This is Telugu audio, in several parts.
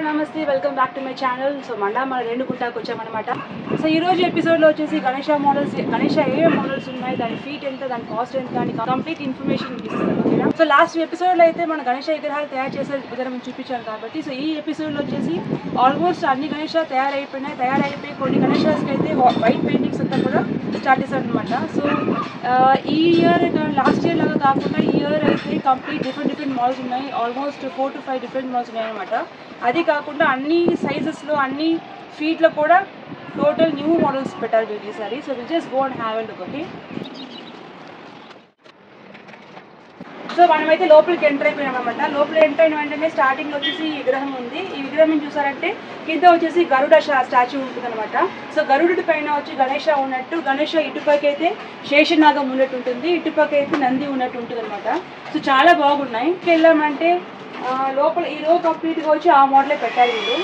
నమస్తే welcome back to my channel. So మన రేణుగుంటకు వచ్చామన్నమాట. సో ఈ రోజు ఎపిసోడ్లో వచ్చేసి గణేష మోడల్స్, గణేష ఏ మోడల్స్ ఉన్నాయి, దాని ఫీట్ ఎంత, దాని కాస్ట్ ఎంత అని కంప్లీట్ ఇన్ఫర్మేషన్ ఇస్తాను. ఓకేనా? సో లాస్ట్ ఎపిసోడ్లో అయితే మన గణేష విగ్రహాలు తయారు చేసే విధానం చూపించాను కాబట్టి, సో ఈ ఎపిసోడ్లో వచ్చేసి ఆల్మోస్ట్ అన్ని గణేష తయారైపోయి కొన్ని గణేషాస్కి అయితే వైట్ పెయింటింగ్స్ అంతా కూడా స్టార్ట్ చేశారు అనమాట. సో ఈ ఇయర్ లాస్ట్ ఇయర్ లాగా కాకుండా ఈ ఇయర్ అయితే కంప్లీట్ డిఫరెంట్ మోడల్స్ ఉన్నాయి. ఆల్మోస్ట్ 4 to 5 డిఫరెంట్ మోడల్స్ ఉన్నాయన్నమాట. అది కాకుండా అన్ని సైజెస్లో అన్ని ఫీట్లో కూడా టోటల్ న్యూ మోడల్స్ పెట్టారు వీళ్ళు ఈసారి. So will just go and have a look. Okay, so మనమైతే లోపలికి ఎంటర్ అయిపోయాం అనమాట. లోపల ఎంటర్ అయిన వెంటనే స్టార్టింగ్లో వచ్చేసి ఈ విగ్రహం ఉంది. ఈ విగ్రహం చూసారంటే కింద వచ్చేసి గరుడ స్టాచ్యూ ఉంటుంది అనమాట. సో గరుడు పైన వచ్చి గణేష ఉన్నట్టు, గణేష ఇటుపక్క అయితే శేషనాగం ఉన్నట్టు ఉంటుంది, ఇటుపక్క అయితే నంది ఉన్నట్టు ఉంటుంది అనమాట. సో చాలా బాగున్నాయి. వెళ్ళామంటే లోపల ఈ రో కంప్లీట్గా వచ్చి ఆ మోడలే పెట్టారు వీళ్ళు.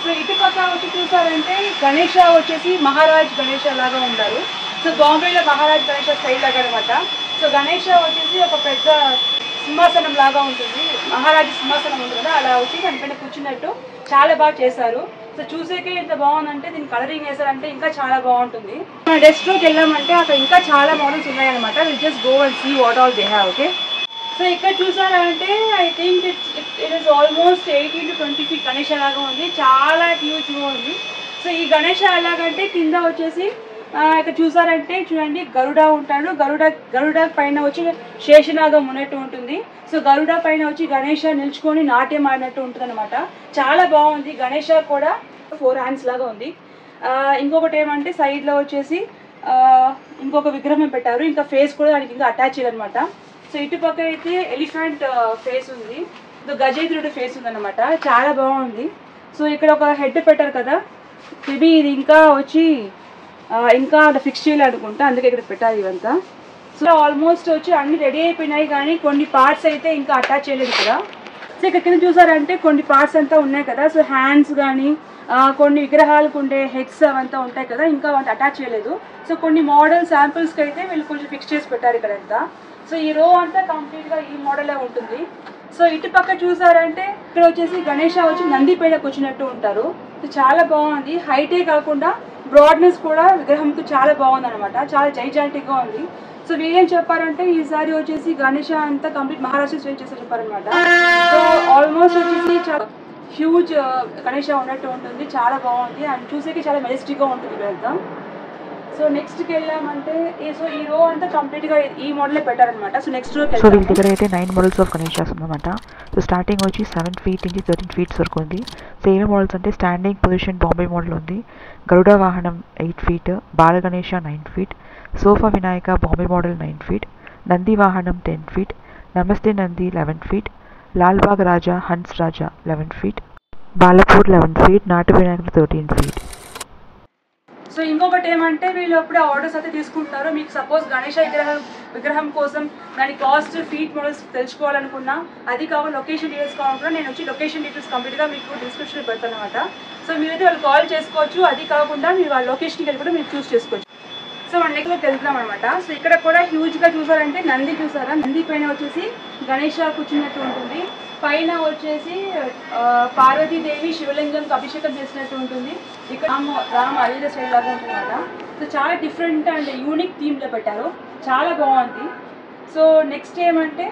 సో ఇటుపక్క వచ్చి చూసారంటే గణేష వచ్చేసి మహారాజ్ గణేష లాగా ఉంటారు. సో బాంబేలో మహారాజ్ గణేష స్టైల్ లాగా అనమాట. సో గణేష వచ్చేసి ఒక పెద్ద సింహాసనం లాగా ఉంటుంది, మహారాజు సింహాసనం ఉంటుంది కదా, అలా వచ్చి దానిపైన కూర్చున్నట్టు చాలా బాగా చేశారు. సో చూసేకే ఎంత బాగుందంటే దీన్ని కలరింగ్ వేసారంటే ఇంకా చాలా బాగుంటుంది. మన డెస్క్లోకి వెళ్ళామంటే అక్కడ ఇంకా చాలా మోడల్స్ ఉన్నాయన్నమాట. Will just go and see what all they have. Okay, so ఇక్కడ చూసారంటే I think it is almost 18 to 20 feet Ganesha లాగా ఉంది, చాలా హ్యూజ్గా ఉంది. సో ఈ గణేష ఎలాగంటే కింద వచ్చేసి ఇక్కడ చూసారంటే చూడండి గరుడ ఉంటాడు, గరుడ పైన వచ్చి శేషనాగం ఉన్నట్టు ఉంటుంది. సో గరుడ పైన వచ్చి గణేష నిల్చుకొని నాట్యం ఆడినట్టు ఉంటుంది అనమాట. చాలా బాగుంది. గణేష కూడా 4 hands లాగా ఉంది. ఇంకొకటి ఏమంటే సైడ్లో వచ్చేసి ఇంకొక విగ్రహం పెట్టారు, ఇంకా ఫేస్ కూడా దానికి ఇంకా అటాచ్ చేయాలన్నమాట. సో ఇటుపక్క అయితే ఎలిఫెంట్ ఫేస్ ఉంది, గజేంద్రుడి ఫేస్ ఉందన్నమాట. చాలా బాగుంది. సో ఇక్కడ ఒక హెడ్ పెట్టారు కదా, మేబీ ఇది ఇంకా వచ్చి ఇంకా ఫిక్స్ చేయాలి అనుకుంటా, అందుకే ఇక్కడ పెట్టాలి ఇవంతా. సో ఆల్మోస్ట్ వచ్చి అన్ని రెడీ అయిపోయినాయి, కానీ కొన్ని పార్ట్స్ అయితే ఇంకా అటాచ్ చేయలేదు కదా. సో ఇక్కడ కింద చూసారంటే కొన్ని పార్ట్స్ అంతా ఉన్నాయి కదా. సో హ్యాండ్స్ కానీ కొన్ని విగ్రహాలకు ఉండే హెడ్స్ అవంతా ఉంటాయి కదా, ఇంకా అవంతా అటాచ్ చేయలేదు. సో కొన్ని మోడల్ శాంపుల్స్కి అయితే వీళ్ళు కొంచెం ఫిక్స్ చేసి పెట్టారు ఇక్కడంతా. సో ఈ రో అంతా కంప్లీట్గా ఈ మోడలే ఉంటుంది. సో ఇటు పక్క చూసారంటే ఇక్కడ వచ్చేసి గణేష వచ్చి నంది పైన కూర్చున్నట్టు ఉంటారు. సో చాలా బాగుంది. హైటే కాకుండా బ్రాడ్నెస్ కూడా విగ్రహంకి చాలా బాగుంది అనమాట, చాలా జైజాంటిక్గా ఉంది. సో వీళ్ళేం చెప్పారంటే ఈసారి వచ్చేసి గణేష అంతా కంప్లీట్ మహారాష్ట్ర స్టైల్ చేసి చెప్పారనమాట. సో ఆల్మోస్ట్ వచ్చేసి చాలా హ్యూజ్ గణేష ఉన్నట్టు ఉంటుంది, చాలా బాగుంది అండ్ చూసేకి చాలా మెజెస్టిక్గా ఉంటుంది ఇదంతా. సో నెక్స్ట్కి వెళ్ళామంటే సో ఈ రో అంతా కంప్లీట్గా ఈ మోడలే పెట్టారనమాట. సో నెక్స్ట్ రో సో వీళ్ళ దగ్గర అయితే 9 మోడల్స్ ఆఫ్ గణేషాస్ ఉందన్నమాట. సో స్టార్టింగ్ వచ్చి 7 feet నుంచి 13 feet వరకు ఉంది. సో ఏమేమి మోడల్స్ అంటే స్టాండింగ్ పొజిషన్ బాంబే మోడల్ ఉంది, గరుడ వాహనం 8 feet, Bala Ganesha 9 feet, sofa Vinayaka Bombay model 9 feet, Nandi వాహనం 10 feet, నమస్తే Nandi 11 feet, Lalbagh Raja Hans Raja 11 feet, Balapur 11 feet, నాటు వినాయకుడు 13 feet. సో ఇంకొకటి ఏమంటే వీళ్ళు అప్పుడు ఆర్డర్స్ అయితే తీసుకుంటారు. మీకు సపోజ్ గణేష విగ్రహం కోసం దాని కాస్ట్ ఫీట్ మోడల్స్ తెలుసుకోవాలనుకున్నా, అది కావాలి లొకేషన్ డీటెయిల్స్ కావాలనుకున్నా, నేను వచ్చి లొకేషన్ డీటెయిల్స్ కంప్లీట్గా మీకు డిస్క్రిప్షన్లో పెడతాను అనమాట. సో మీరైతే వాళ్ళు కాల్ చేసుకోవచ్చు. అది కాకుండా మీరు వాళ్ళ లొకేషన్కి వెళ్ళి కూడా మీరు చూస్ చేసుకోవచ్చు. సో మన నెక్స్ట్లోకి వెళ్తున్నాం అనమాట. సో ఇక్కడ కూడా హ్యూజ్గా చూసారంటే నంది చూసారా, నంది పైన వచ్చేసి గణేష కూర్చున్నట్టు ఉంటుంది, పైన వచ్చేసి పార్వతీదేవి శివలింగంకి అభిషేకం చేసినట్టు ఉంటుంది. ఇక్కడ రామ అయోధ్య స్టైల్ లాగా ఉంటుంది అనమాట. సో చాలా డిఫరెంట్ అండ్ యూనిక్ థీమ్లో పెట్టారు, చాలా బాగుంది. సో నెక్స్ట్ ఏమంటే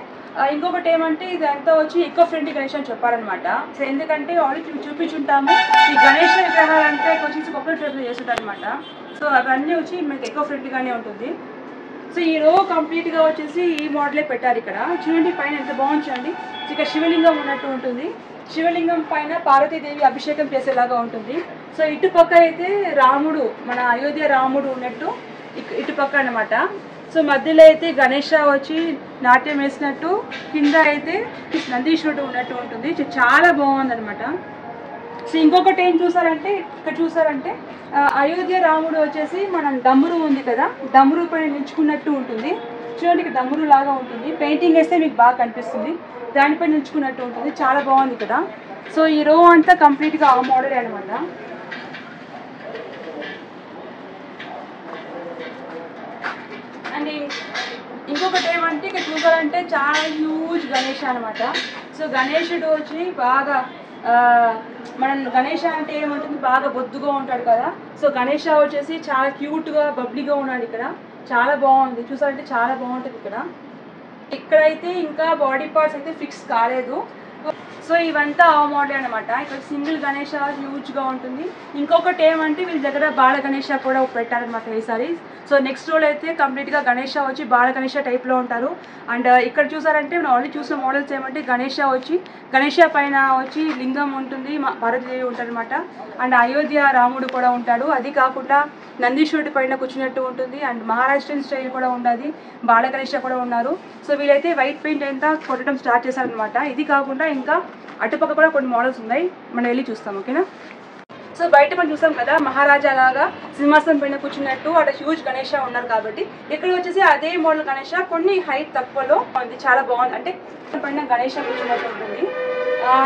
ఇంకొకటి ఏమంటే ఇదంతా వచ్చి ఎకో ఫ్రెండ్లీ గణేష్ అని చెప్పారనమాట. సో ఎందుకంటే ఆల్రెడీ చూపించుంటాము ఈ గణేష విగ్రహాలంటే కొంచెం కొబ్బరి ఫ్లేవర్లో చేస్తుంటారు అనమాట. సో అవన్నీ వచ్చి మీకు ఎకో ఫ్రెండ్లీగానే ఉంటుంది. సో ఈ రో కంప్లీట్గా వచ్చేసి ఈ మోడలే పెట్టారు. ఇక్కడ చూడండి పైన ఎంత బాగుంది. సో ఇక్కడ శివలింగం ఉన్నట్టు ఉంటుంది, శివలింగం పైన పార్వతీదేవి అభిషేకం చేసేలాగా ఉంటుంది. సో ఇటుపక్క అయితే రాముడు, మన అయోధ్య రాముడు ఉన్నట్టు ఇటుపక్క అనమాట. సో మధ్యలో అయితే గణేష వచ్చి నాట్యం వేసినట్టు, కింద అయితే నందీశ్వరుడు ఉన్నట్టు ఉంటుంది. చాలా బాగుందనమాట. సో ఇంకొకటి ఏం చూసారంటే ఇక్కడ చూసారంటే అయోధ్య రాముడు వచ్చేసి మనం డమ్మురు ఉంది కదా, డమ్మురు పైన నిల్చుకున్నట్టు ఉంటుంది. చూడండి ఇక్కడ డమ్మురు లాగా ఉంటుంది, పెయింటింగ్ వేస్తే మీకు బాగా కనిపిస్తుంది, దానిపై నిల్చుకున్నట్టు ఉంటుంది. చాలా బాగుంది కదా. సో ఈ రో అంతా కంప్లీట్గా ఆ మోడలే అనమాట. అండ్ ఇంకొకటి ఏమంటే ఇక్కడ చూసారంటే చాలా హ్యూజ్ గణేష అనమాట. సో గణేషుడు వచ్చి బాగా మనం గణేష అంటే ఏమంటుంది, బాగా బొద్దుగా ఉంటాడు కదా. సో గణేష వచ్చేసి చాలా క్యూట్గా బబ్లీగా ఉన్నాడు ఇక్కడ. చాలా బాగుంది, చూసారంటే చాలా బాగుంటుంది ఇక్కడ. ఇక్కడైతే ఇంకా బాడీ పార్ట్స్ అయితే ఫిక్స్ కాలేదు. సో ఇవంతా ఆ మోడల్ అనమాట. ఇక్కడ సింగిల్ గణేష హ్యూజ్గా ఉంటుంది. ఇంకొకటి ఏమంటే వీళ్ళ దగ్గర బాల గణేష కూడా పెట్టారనమాట ఈసారి. సో నెక్స్ట్ రోల్ అయితే కంప్లీట్గా గణేష వచ్చి బాల గణేష టైప్లో ఉంటారు. అండ్ ఇక్కడ చూసారంటే మనం ఆల్రెడీ చూసిన మోడల్స్ ఏమంటే గణేష పైన వచ్చి లింగం ఉంటుంది, పార్వతీదేవి ఉంటారనమాట. అండ్ అయోధ్య రాముడు కూడా ఉంటాడు. అది కాకుండా నందీశ్వరుడి పైన కూర్చున్నట్టు ఉంటుంది. అండ్ మహారాష్ట్రన్ స్టైల్ కూడా ఉన్నది, బాల గణేష కూడా ఉన్నారు. సో వీళ్ళైతే వైట్ పెయింట్ అంతా కొట్టడం స్టార్ట్ చేశారనమాట. ఇది కాకుండా ఇంకా అటుపక్క కూడా కొన్ని మోడల్స్ ఉన్నాయి, మనం వెళ్ళి చూస్తాం. ఓకేనా. సో బయట మనం చూసాం కదా మహారాజా లాగా సింహాసనం పైన కూర్చున్నట్టు అక్కడ హ్యూజ్ గణేష ఉన్నారు కాబట్టి ఇక్కడ వచ్చేసి అదే మోడల్ గణేష కొన్ని హైట్ తక్కువలో ఉంది. చాలా బాగుంది, అంటే పైన గణేష కూర్చున్నట్టు ఉంటుంది.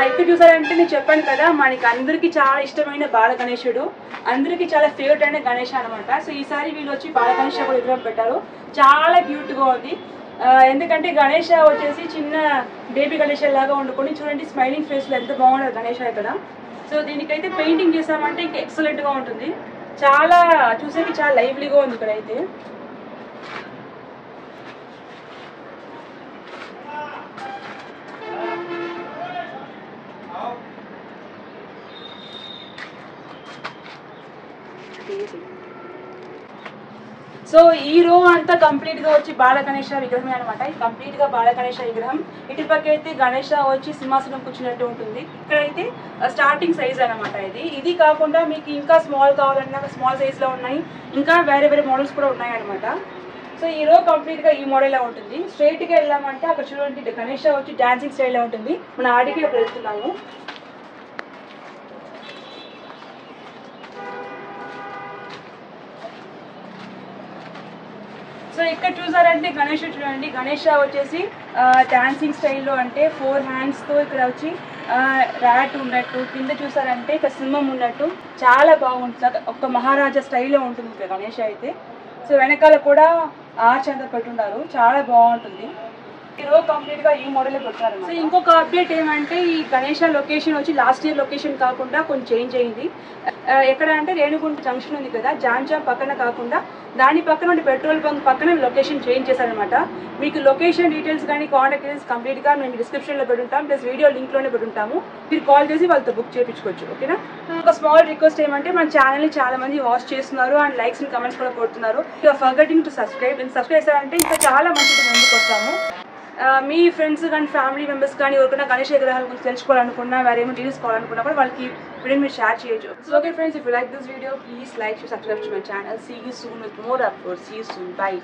ఇక్కడ చూసారంటే నేను చెప్పాను కదా మనకి అందరికీ చాలా ఇష్టమైన బాల గణేశుడు, అందరికీ చాలా ఫేవరెట్ అయిన గణేష అనమాట. సో ఈసారి వీళ్ళు వచ్చి బాల గణేష కూడా విగ్రహం పెట్టారు, చాలా క్యూట్గా ఉంది. ఎందుకంటే గణేష వచ్చేసి చిన్న బేబీ గణేష లాగా వండుకొని చూడండి స్మైలింగ్ ఫేస్లో ఎంత బాగుంటుంది గణేష ఇక్కడ. సో దీనికైతే పెయింటింగ్ చేసామంటే ఇంకా ఎక్సలెంట్గా ఉంటుంది, చాలా చూసేకి చాలా లైవ్లీగా ఉంది ఇక్కడైతే. సో ఈ రో అంతా కంప్లీట్ గా వచ్చి బాల గణేష విగ్రహమే అనమాట. ఇది కంప్లీట్ గా బాల గణేష విగ్రహం. ఇటు పక్క అయితే గణేష వచ్చి సింహాసనం కూర్చున్నట్టు ఉంటుంది. ఇక్కడైతే స్టార్టింగ్ సైజ్ అనమాట. ఇది కాకుండా మీకు ఇంకా స్మాల్ కావాలన్నా స్మాల్ సైజ్ లో ఉన్నాయి, ఇంకా వేరే వేరే మోడల్స్ కూడా ఉన్నాయి అనమాట. సో ఈ రో కంప్లీట్ గా ఈ మోడల్ లో ఉంటుంది. స్ట్రైట్ గా వెళ్ళామంటే అక్కడ చూడండి గణేష వచ్చి డాన్సింగ్ స్టైల్ లో ఉంటుంది. మన ఆడికి ఇప్పుడు వెళ్తున్నాము. సో ఇక్కడ చూసారంటే గణేష చూడండి, గణేష వచ్చేసి డాన్సింగ్ స్టైల్లో, అంటే 4 హ్యాండ్స్తో ఇక్కడ వచ్చి ర్యాట్ ఉన్నట్టు, కింద చూసారంటే ఇక్కడ సింహం ఉన్నట్టు చాలా బాగుంటుంది. ఒక మహారాజా స్టైల్లో ఉంటుంది ఇక్కడ గణేష అయితే. సో వెనకాల కూడా ఆర్చ్ అంతా పెట్టున్నారు, చాలా బాగుంటుంది. ఈరోజు కంప్లీట్ గా ఈ మోడల్ పెట్టారు. సో ఇంకొక అప్డేట్ ఏమంటే ఈ గణేష లొకేషన్ వచ్చి లాస్ట్ ఇయర్ లొకేషన్ కాకుండా కొంచెం చేంజ్ అయింది. ఎక్కడ అంటే రేణుగుంట జంక్షన్ ఉంది కదా, జాంజాం పక్కన కాకుండా దాని పక్కన ఉండే పెట్రోల్ బంక్ పక్కన లొకేషన్ చేంజ్ చేశారనమాట. మీకు లొకేషన్ డీటెయిల్స్ కానీ కాంటాక్ట్ డీటెయిల్స్ కంప్లీట్ గా మేము డిస్క్రిప్షన్ లో పెట్టుంటాం, ప్లస్ వీడియో లింక్ లోనే పెట్టుంటాము. మీరు కాల్ చేసి వాళ్ళతో బుక్ చేయించుకోవచ్చు. ఓకేనా. ఒక స్మాల్ రిక్వెస్ట్ ఏమంటే మన ఛానల్ ని చాలా మంది వాచ్ చేస్తున్నారు అండ్ లైక్స్ అండ్ కమెంట్స్ కూడా కొడుతున్నారు. Forgetting to subscribe. సబ్స్క్రైబ్ చేశారంటే ఇంకా చాలా మంచిగా ముందుకు వస్తాము. మీ ఫ్రెండ్స్ కానీ ఫ్యామిలీ మెంబర్స్ కానీ ఎవరికైనా గణేష విగ్రహాల గురించి తెలుసుకోవాలనుకున్నా, వేరేమో తెలుసుకోవాలనుకున్నా కూడా వాళ్ళకి వీడియో మీరు షేర్ చేయొచ్చు. So okay friends, if you like this video please like, subscribe to my channel. See you soon with more uploads. See you soon. By.